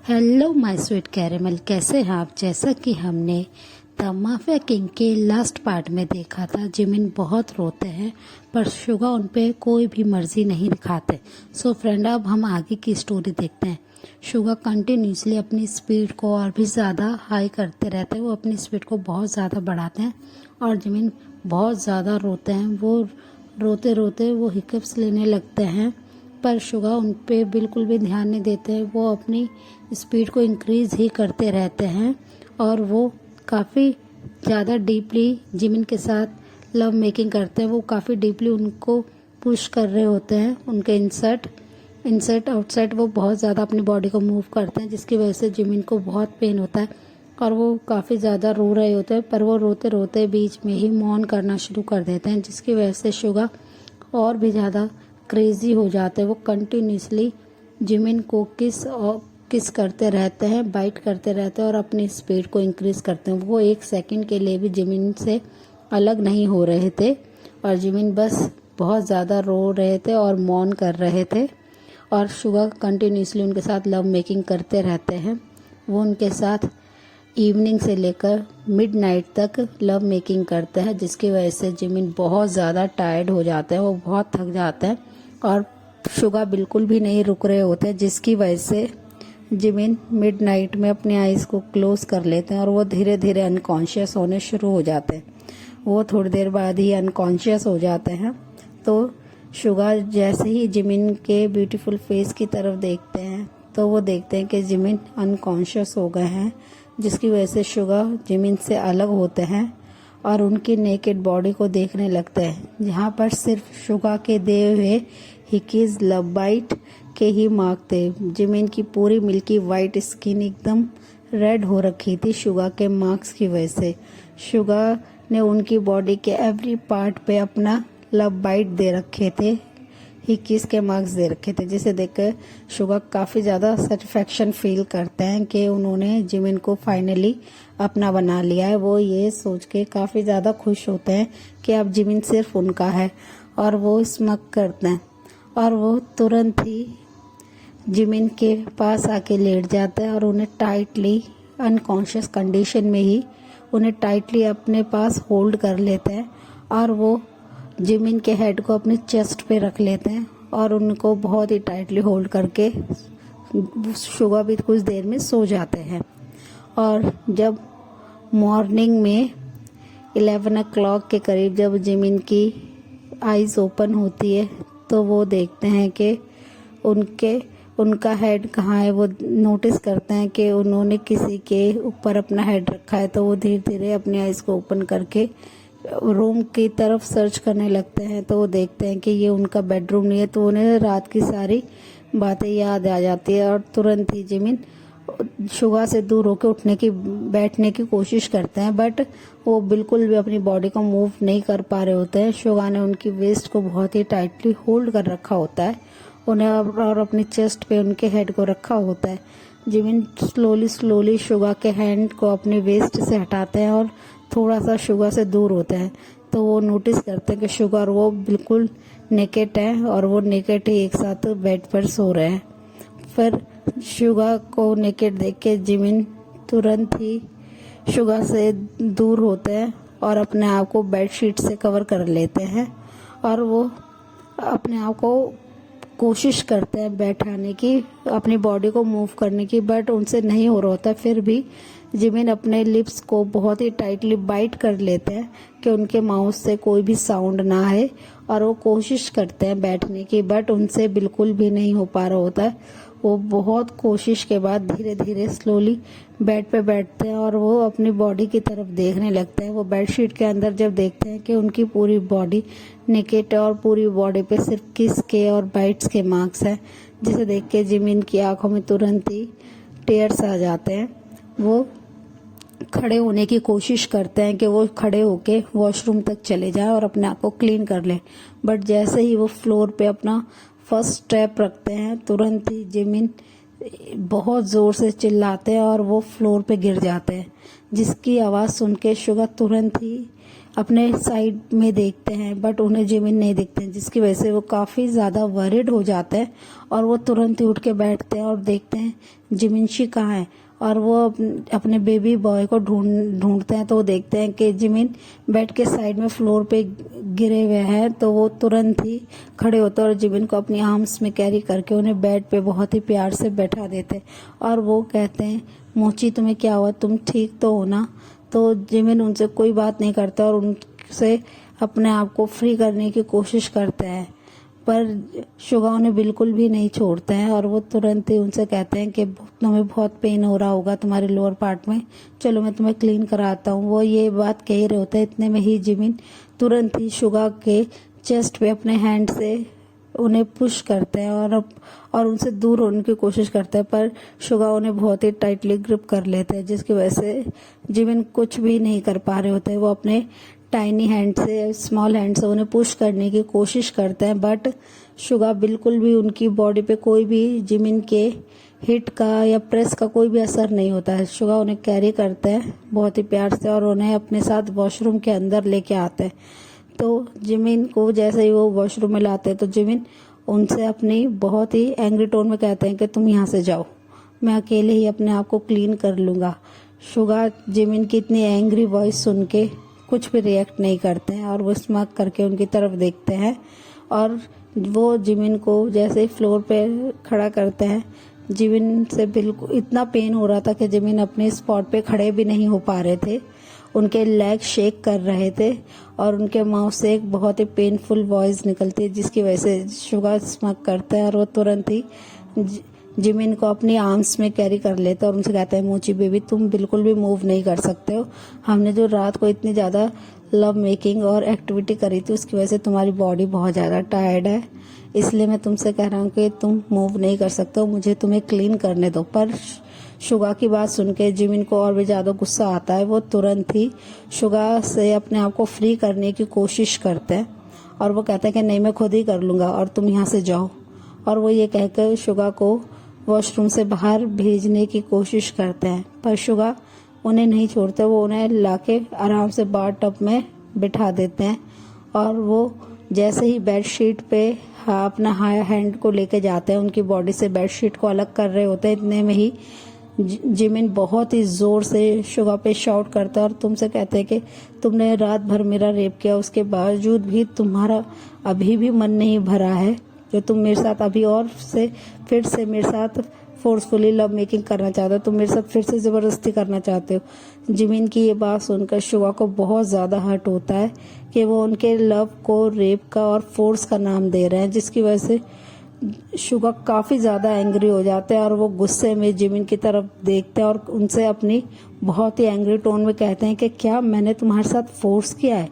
Hello my sweet caramel, कैसे हैं आप। जैसा कि हमने द माफिया किंग के लास्ट पार्ट में देखा था, जिमिन बहुत रोते हैं पर शुगा उन पे कोई भी मर्जी नहीं दिखाते। सो फ्रेंड, अब हम आगे की स्टोरी देखते हैं। शुगा कंटिन्यूसली अपनी स्पीड को और भी ज़्यादा हाई करते रहते हैं। वो अपनी स्पीड को बहुत ज़्यादा बढ़ाते हैं और जिमिन बहुत ज़्यादा रोते हैं। वो रोते रोते वो हिकअप्स लेने लगते हैं पर शुगा उन पे बिल्कुल भी ध्यान नहीं देते हैं। वो अपनी स्पीड को इंक्रीज़ ही करते रहते हैं और वो काफ़ी ज़्यादा डीपली जिमिन के साथ लव मेकिंग करते हैं। वो काफ़ी डीपली उनको पुश कर रहे होते हैं। उनके इंसर्ट आउटसाइड वो बहुत ज़्यादा अपनी बॉडी को मूव करते हैं, जिसकी वजह से जिमिन को बहुत पेन होता है और वो काफ़ी ज़्यादा रो रहे होते हैं। पर वो रोते रोते बीच में ही मौन करना शुरू कर देते हैं, जिसकी वजह से शुगा और भी ज़्यादा क्रेजी हो जाते हैं। वो कंटिन्यूसली जिमिन को किस करते रहते हैं, बाइट करते रहते हैं और अपनी स्पीड को इंक्रीज करते हैं। वो एक सेकंड के लिए भी जिमिन से अलग नहीं हो रहे थे और जिमिन बस बहुत ज़्यादा रो रहे थे और मौन कर रहे थे और शुगा कंटिन्यूसली उनके साथ लव मेकिंग करते रहते हैं। वो उनके साथ इवनिंग से लेकर मिडनाइट तक लव मेकिंग करते हैं, जिसकी वजह से जिमिन बहुत ज़्यादा टायर्ड हो जाते हैं। वो बहुत थक जाते हैं और शुगा बिल्कुल भी नहीं रुक रहे होते, जिसकी वजह से जिमिन मिडनाइट में अपनी आइज़ को क्लोज कर लेते हैं और वो धीरे धीरे अनकॉन्शियस होने शुरू हो जाते हैं। वो थोड़ी देर बाद ही अनकॉन्शियस हो जाते हैं। तो शुगा जैसे ही जिमिन के ब्यूटीफुल फेस की तरफ देखते हैं तो वो देखते हैं कि जिमिन अनकॉन्शियस हो गए हैं, जिसकी वजह से शुगा जिमिन से अलग होते हैं और उनकी नेकेड बॉडी को देखने लगते हैं, जहाँ पर सिर्फ शुगा के दिए हुए हिकीज लव बाइट के ही मार्क थे। जिमिन की पूरी मिल्की वाइट स्किन एकदम रेड हो रखी थी शुगा के मार्क्स की वजह से। शुगा ने उनकी बॉडी के एवरी पार्ट पे अपना लव बाइट दे रखे थे, हिकीज के मार्क्स दे रखे थे, जिसे देखकर शुगा काफ़ी ज़्यादा सेटिस्फेक्शन फील करते हैं कि उन्होंने जिमिन को फाइनली अपना बना लिया है। वो ये सोच के काफ़ी ज़्यादा खुश होते हैं कि अब जिमिन सिर्फ उनका है और वो स्मग करते हैं और वो तुरंत ही जिमिन के पास आके लेट जाते हैं और उन्हें टाइटली अनकॉन्शियस कंडीशन में ही उन्हें टाइटली अपने पास होल्ड कर लेते हैं और वो जिमिन के हेड को अपने चेस्ट पे रख लेते हैं और उनको बहुत ही टाइटली होल्ड करके शुगा भी कुछ देर में सो जाते हैं। और जब मॉर्निंग में 11 o'clock के करीब जब जिमिन की आइज़ ओपन होती है तो वो देखते हैं कि उनका हेड कहाँ है। वो नोटिस करते हैं कि उन्होंने किसी के ऊपर अपना हेड रखा है। तो वो धीरे धीरे अपनी आइज़ को ओपन करके रूम की तरफ सर्च करने लगते हैं। तो वो देखते हैं कि ये उनका बेडरूम नहीं है। तो उन्हें रात की सारी बातें याद आ जाती है और तुरंत ही जिमिन शुगा से दूर होकर बैठने की कोशिश करते हैं, बट वो बिल्कुल भी अपनी बॉडी को मूव नहीं कर पा रहे होते हैं। शुगा ने उनकी वेस्ट को बहुत ही टाइटली होल्ड कर रखा होता है उन्हें और अपनी चेस्ट पे उनके हेड को रखा होता है। जिमिन स्लोली शुगा के हैंड को अपने वेस्ट से हटाते हैं और थोड़ा सा शुगा से दूर होते हैं। तो वो नोटिस करते हैं कि शुगा और वो बिल्कुल नेकेड है और वो नेकेड ही एक साथ बेड पर सो रहे हैं। फिर शुगा को नेकेड देख के जिमिन तुरंत ही शुगा से दूर होते हैं और अपने आप को बेडशीट से कवर कर लेते हैं और वो अपने आप को कोशिश करते हैं बैठाने की, अपनी बॉडी को मूव करने की, बट उनसे नहीं हो रहा होता। फिर भी जिमिन अपने लिप्स को बहुत ही टाइटली बाइट कर लेते हैं कि उनके माउथ से कोई भी साउंड ना आए और वो कोशिश करते हैं बैठने की, बट उनसे बिल्कुल भी नहीं हो पा रहा होता है। वो बहुत कोशिश के बाद धीरे धीरे स्लोली बेड पे बैठते हैं और वो अपनी बॉडी की तरफ देखने लगते हैं। वो बेडशीट के अंदर जब देखते हैं कि उनकी पूरी बॉडी नेकेड और पूरी बॉडी पे सिर्फ किस के और बाइट्स के मार्क्स हैं, जिसे देख के जिमिन की आंखों में तुरंत ही टेयर्स आ जाते हैं। वो खड़े होने की कोशिश करते हैं कि वो खड़े होके वॉशरूम तक चले जाएं और अपने आप को क्लीन कर लें, बट जैसे ही वो फ्लोर पे अपना फर्स्ट स्टेप रखते हैं तुरंत ही जिमिन बहुत ज़ोर से चिल्लाते हैं और वो फ्लोर पे गिर जाते हैं, जिसकी आवाज़ सुन के शुगा तुरंत ही अपने साइड में देखते हैं, बट उन्हें जिमिन नहीं दिखते हैं, जिसकी वजह से वो काफ़ी ज़्यादा वरिड हो जाते हैं और वो तुरंत ही उठ के बैठते हैं और देखते हैं जिमिनशी कहाँ है। और वो अपने बेबी बॉय को ढूंढते हैं, तो वो देखते हैं कि जिमिन बेड के साइड में फ्लोर पे गिरे हुए हैं। तो वो तुरंत ही खड़े होते हैं और जिमिन को अपनी आर्म्स में कैरी करके उन्हें बेड पे बहुत ही प्यार से बैठा देते हैं। और वो कहते हैं, मोची तुम्हें क्या हुआ, तुम ठीक तो हो ना। तो जिमिन उनसे कोई बात नहीं करता और उनसे अपने आप को फ्री करने की कोशिश करते हैं, पर शुगा उन्हें बिल्कुल भी नहीं छोड़ते हैं और वो तुरंत ही उनसे कहते हैं कि तुम्हें बहुत पेन हो रहा होगा तुम्हारे लोअर पार्ट में, चलो मैं तुम्हें क्लीन कराता हूँ। वो ये बात कह रहे होते हैं, इतने में ही जिमिन तुरंत ही शुगा के चेस्ट पे अपने हैंड से उन्हें पुश करते हैं और उनसे दूर होने की कोशिश करते हैं, पर शुगा उन्हें बहुत ही टाइटली ग्रिप कर लेते हैं, जिसकी वजह से जिमिन कुछ भी नहीं कर पा रहे होते हैं। वो अपने टाइनी हैंड से, स्मॉल हैंड से उन्हें पुश करने की कोशिश करते हैं, बट शुगा बिल्कुल भी उनकी बॉडी पे कोई भी जिमिन के हिट का या प्रेस का कोई भी असर नहीं होता है। शुगा उन्हें कैरी करते हैं बहुत ही प्यार से और उन्हें अपने साथ वॉशरूम के अंदर लेके आते हैं। तो जिमिन को जैसे ही वो वॉशरूम में लाते हैं तो जिमिन उनसे अपनी बहुत ही एंग्री टोन में कहते हैं कि तुम यहाँ से जाओ, मैं अकेले ही अपने आप को क्लीन कर लूँगा। शुगा जिमिन की इतनी एंग्री वॉइस सुन के कुछ भी रिएक्ट नहीं करते हैं और वो स्माइल करके उनकी तरफ देखते हैं और वो जिमिन को जैसे ही फ्लोर पे खड़ा करते हैं, जिमिन से बिल्कुल इतना पेन हो रहा था कि जिमिन अपने स्पॉट पे खड़े भी नहीं हो पा रहे थे। उनके लेग शेक कर रहे थे और उनके माउथ से एक बहुत ही पेनफुल वॉइस निकलती है, जिसकी वजह से शुगा स्मक करता है और वो तुरंत ही जिमिन को अपनी आर्म्स में कैरी कर लेते हैं और उनसे कहते हैं, मोची बेबी तुम बिल्कुल भी मूव नहीं कर सकते हो। हमने जो रात को इतनी ज़्यादा लव मेकिंग और एक्टिविटी करी थी उसकी वजह से तुम्हारी बॉडी बहुत ज़्यादा टायर्ड है, इसलिए मैं तुमसे कह रहा हूँ कि तुम मूव नहीं कर सकते हो, मुझे तुम्हें क्लीन करने दो। पर शुगा की बात सुन के जिमिन को और भी ज़्यादा गुस्सा आता है। वो तुरंत ही शुगा से अपने आप को फ्री करने की कोशिश करते हैं और वो कहते हैं कि नहीं मैं खुद ही कर लूँगा और तुम यहाँ से जाओ। और वो ये कहकर शुगा को वॉशरूम से बाहर भेजने की कोशिश करते हैं, पर शुगा उन्हें नहीं छोड़ते। वो उन्हें लाके आराम से बाथ टब में बिठा देते हैं और वो जैसे ही बेडशीट पे अपना हैंड को लेके जाते हैं, उनकी बॉडी से बेडशीट को अलग कर रहे होते हैं, इतने में ही जिमिन बहुत ही जोर से शुगा पे शाउट करता है और तुमसे कहते हैं कि तुमने रात भर मेरा रेप किया, उसके बावजूद भी तुम्हारा अभी भी मन नहीं भरा है, जो तुम मेरे साथ अभी और से फिर से मेरे साथ फोर्सफुली लव मेकिंग करना चाहते हो, तुम मेरे साथ फिर से ज़बरदस्ती करना चाहते हो। जिमिन की ये बात सुनकर शुगा को बहुत ज़्यादा हर्ट होता है कि वो उनके लव को रेप का और फोर्स का नाम दे रहे हैं, जिसकी वजह से शुगा काफ़ी ज़्यादा एंग्री हो जाते हैं और वो गुस्से में जिमिन की तरफ देखते हैं और उनसे अपनी बहुत ही एंग्री टोन में कहते हैं कि क्या मैंने तुम्हारे साथ फोर्स किया है,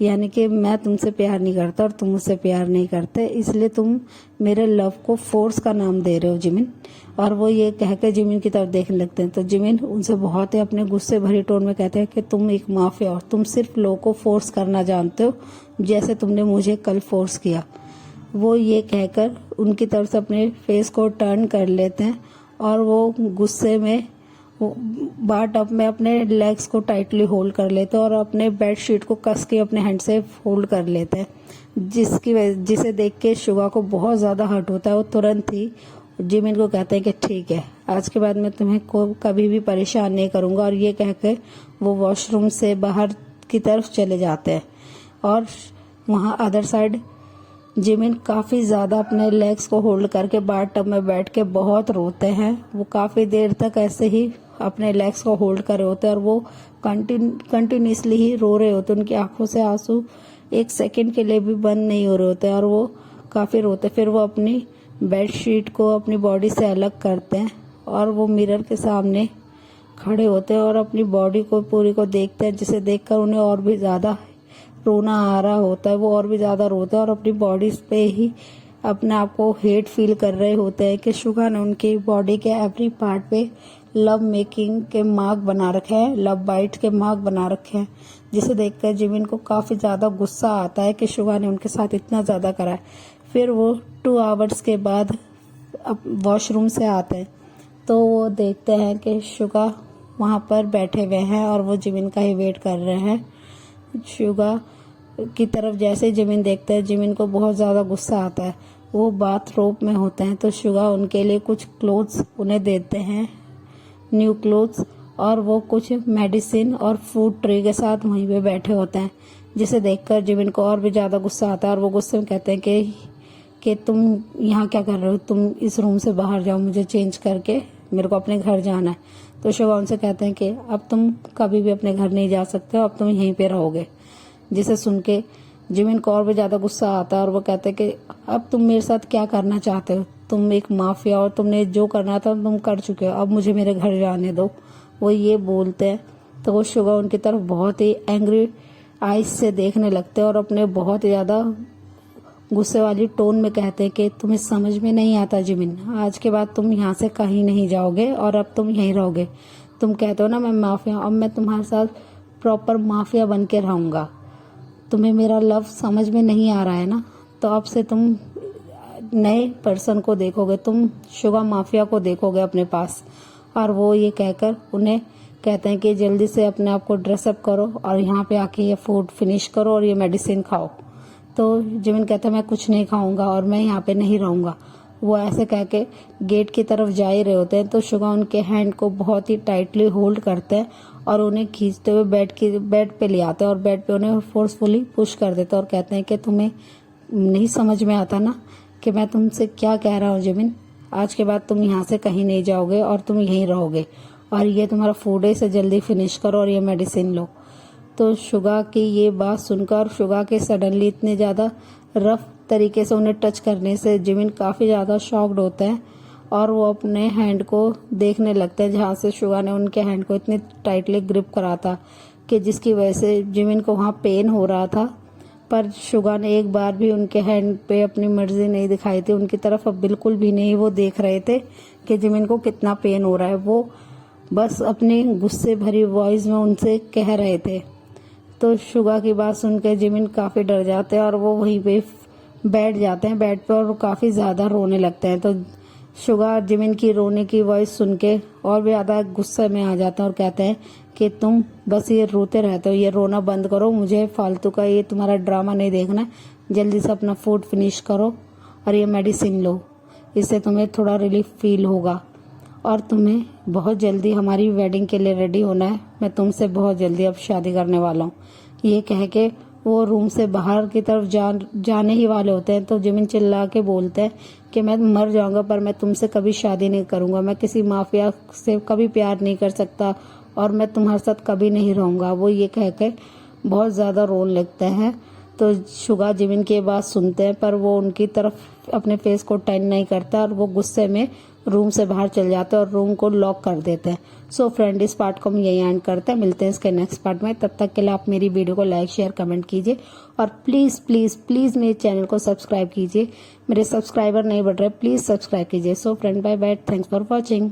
यानी कि मैं तुमसे प्यार नहीं करता और तुम मुझसे प्यार नहीं करते, इसलिए तुम मेरे लव को फोर्स का नाम दे रहे हो जिमिन। और वो ये कहकर जिमिन की तरफ देखने लगते हैं तो जिमिन उनसे बहुत ही अपने गुस्से भरी टोन में कहते हैं कि तुम एक माफिया हो, तुम सिर्फ लोगों को फोर्स करना जानते हो जैसे तुमने मुझे कल फोर्स किया। वो ये कहकर उनकी तरफ से अपने फेस को टर्न कर लेते हैं और वो गुस्से में बाथ टब में अपने लेग्स को टाइटली होल्ड कर लेते हैं और अपने बेड शीट को कस के अपने हैंड से होल्ड कर लेते हैं, जिसे देख के शुगा को बहुत ज़्यादा हर्ट होता है। वो तुरंत ही जिमिन को कहते हैं कि ठीक है, आज के बाद मैं तुम्हें कभी भी परेशान नहीं करूँगा, और ये कहकर वो वॉशरूम से बाहर की तरफ चले जाते हैं। और वहाँ अदर साइड जिमिन काफ़ी ज़्यादा अपने लेग्स को होल्ड करके बाथ टब में बैठ के बहुत रोते हैं। वो काफ़ी देर तक ऐसे ही अपने लेग्स को होल्ड कर रहे होते हैं और वो कंटिन्यूसली ही रो रहे होते हैं। उनकी आंखों से आंसू एक सेकंड के लिए भी बंद नहीं हो रहे होते और वो काफ़ी रोते। फिर वो अपनी बेड शीट को अपनी बॉडी से अलग करते हैं और वो मिरर के सामने खड़े होते हैं और अपनी बॉडी को पूरी को देखते हैं, जिसे देखकर उन्हें और भी ज़्यादा रोना आ रहा होता है। वो और भी ज़्यादा रोते हैं और अपनी बॉडी पे ही अपने आप को हेट फील कर रहे होते हैं कि शुगा ने उनकी बॉडी के एवरी पार्ट पे लव मेकिंग के मार्क बना रखे हैं, लव बाइट के मार्क बना रखे हैं, जिसे देखकर जिमिन को काफ़ी ज़्यादा गुस्सा आता है कि शुगा ने उनके साथ इतना ज़्यादा करा है। फिर वो 2 आवर्स के बाद वॉशरूम से आते हैं तो वो देखते हैं कि शुगा वहाँ पर बैठे हुए हैं और वो जिमिन का ही वेट कर रहे हैं। शुगा की तरफ जैसे जिमिन देखते हैं, जिमिन को बहुत ज़्यादा गुस्सा आता है। वो बाथरोब में होते हैं तो शुगा उनके लिए कुछ क्लोथ्स उन्हें देते हैं, न्यू क्लोथ्स, और वो कुछ मेडिसिन और फूड ट्रे के साथ वहीं पे बैठे होते हैं, जिसे देखकर जिमिन को और भी ज़्यादा गुस्सा आता है और वो गुस्से में कहते हैं कि तुम यहाँ क्या कर रहे हो, तुम इस रूम से बाहर जाओ, मुझे चेंज करके मेरे को अपने घर जाना है। तो शुगा उनसे कहते हैं कि अब तुम कभी भी अपने घर नहीं जा सकते हो, अब तुम यहीं पे रहोगे। जिसे सुन के जिमिन को और भी ज़्यादा गुस्सा आता है और वो कहते हैं कि अब तुम मेरे साथ क्या करना चाहते हो, तुम एक माफिया और तुमने जो करना था तुम कर चुके हो, अब मुझे मेरे घर जाने दो। वो ये बोलते हैं तो वो शुगा उनकी तरफ बहुत ही एंग्री आइज से देखने लगते हैं और अपने बहुत ही ज़्यादा गुस्से वाली टोन में कहते हैं कि तुम्हें समझ में नहीं आता जिमिन, आज के बाद तुम यहाँ से कहीं नहीं जाओगे और अब तुम यहीं रहोगे। तुम कहते हो ना मैं माफिया, अब मैं तुम्हारे साथ प्रॉपर माफिया बन के रहूँगा। तुम्हें मेरा लव समझ में नहीं आ रहा है ना, तो अब से तुम नए पर्सन को देखोगे, तुम शुगा माफिया को देखोगे अपने पास। और वो ये कहकर उन्हें कहते हैं कि जल्दी से अपने आप को ड्रेसअप करो और यहाँ पे आके ये फूड फिनिश करो और ये मेडिसिन खाओ। तो जिमिन कहता है मैं कुछ नहीं खाऊंगा और मैं यहाँ पे नहीं रहूँगा। वो ऐसे कह के गेट की तरफ जा ही रहे होते हैं तो शुगा उनके हैंड को बहुत ही टाइटली होल्ड करते हैं और उन्हें खींचते हुए बेड पे ले आते हैं और बेड पे उन्हें फोर्सफुली पुश कर देते हैं और कहते हैं कि तुम्हें नहीं समझ में आता ना कि मैं तुमसे क्या कह रहा हूँ जिमिन, आज के बाद तुम यहाँ से कहीं नहीं जाओगे और तुम यहीं रहोगे और ये तुम्हारा फूड है, इसे जल्दी फिनिश करो और ये मेडिसिन लो। तो शुगा की ये बात सुनकर शुगा के सडनली इतने ज़्यादा रफ तरीके से उन्हें टच करने से जिमिन काफ़ी ज़्यादा शॉक्ड होते हैं और वो अपने हैंड को देखने लगते हैं जहाँ से शुगा ने उनके हैंड को इतनी टाइटली ग्रिप करा था कि जिसकी वजह से जिमिन को वहाँ पेन हो रहा था। पर शुगा ने एक बार भी उनके हैंड पे अपनी मर्जी नहीं दिखाई थी, उनकी तरफ अब बिल्कुल भी नहीं वो देख रहे थे कि जिमिन को कितना पेन हो रहा है। वो बस अपनी गुस्से भरी वॉइस में उनसे कह रहे थे। तो शुगा की बात सुनकर जिमिन काफ़ी डर जाते हैं और वो वहीं पे बैठ जाते हैं बेड पे और काफ़ी ज़्यादा रोने लगते हैं। तो शुगा जिमिन की रोने की वॉइस सुन के और भी ज़्यादा गुस्से में आ जाते हैं और कहते हैं कि तुम बस ये रोते रहते हो, ये रोना बंद करो, मुझे फालतू का ये तुम्हारा ड्रामा नहीं देखना, जल्दी से अपना फूड फिनिश करो और ये मेडिसिन लो, इससे तुम्हें थोड़ा रिलीफ फील होगा और तुम्हें बहुत जल्दी हमारी वेडिंग के लिए रेडी होना है, मैं तुमसे बहुत जल्दी अब शादी करने वाला हूँ। ये कह के वो रूम से बाहर की तरफ जाने ही वाले होते हैं तो जिमिन चिल्ला के बोलते हैं कि मैं मर जाऊंगा पर मैं तुमसे कभी शादी नहीं करूंगा, मैं किसी माफिया से कभी प्यार नहीं कर सकता और मैं तुम्हारे साथ कभी नहीं रहूंगा। वो ये कह के बहुत ज़्यादा रोने लगते हैं। तो शुगा जिमिन की बात सुनते हैं पर वो उनकी तरफ अपने फेस को टर्न नहीं करता और वो गुस्से में रूम से बाहर चल जाते हैं और रूम को लॉक कर देते हैं। सो फ्रेंड, इस पार्ट को हम यही एंड करते हैं, मिलते हैं इसके नेक्स्ट पार्ट में। तब तक के लिए आप मेरी वीडियो को लाइक शेयर कमेंट कीजिए और प्लीज़ प्लीज़ प्लीज़ मेरे चैनल को सब्सक्राइब कीजिए। मेरे सब्सक्राइबर नहीं बढ़ रहे, प्लीज़ सब्सक्राइब कीजिए। So friend, bye bye, thanks for watching.